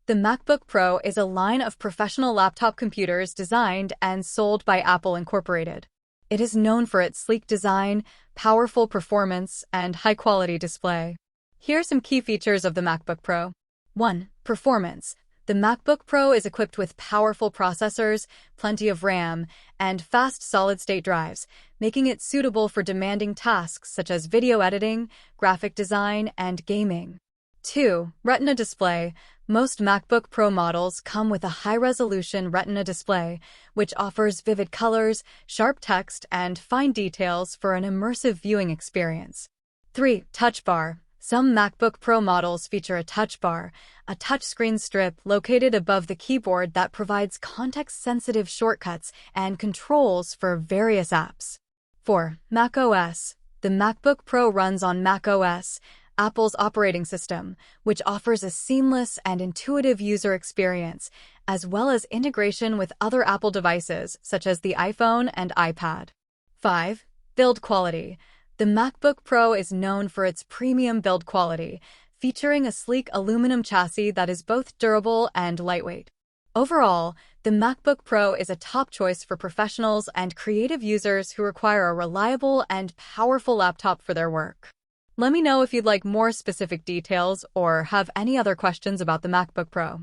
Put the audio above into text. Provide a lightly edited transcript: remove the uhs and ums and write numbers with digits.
The MacBook Pro is a line of professional laptop computers designed and sold by Apple Incorporated. It is known for its sleek design, powerful performance, and high-quality display. Here are some key features of the MacBook Pro. 1. Performance. The MacBook Pro is equipped with powerful processors, plenty of RAM, and fast solid-state drives, making it suitable for demanding tasks such as video editing, graphic design, and gaming. 2. Retina display. Most MacBook Pro models come with a high-resolution Retina display, which offers vivid colors, sharp text, and fine details for an immersive viewing experience. 3. Touch bar. Some MacBook Pro models feature a touch bar, a touchscreen strip located above the keyboard that provides context-sensitive shortcuts and controls for various apps. 4. macOS. The MacBook Pro runs on macOS, Apple's operating system, which offers a seamless and intuitive user experience, as well as integration with other Apple devices such as the iPhone and iPad. 5. Build quality. The MacBook Pro is known for its premium build quality, featuring a sleek aluminum chassis that is both durable and lightweight. Overall, the MacBook Pro is a top choice for professionals and creative users who require a reliable and powerful laptop for their work. Let me know if you'd like more specific details or have any other questions about the MacBook Pro.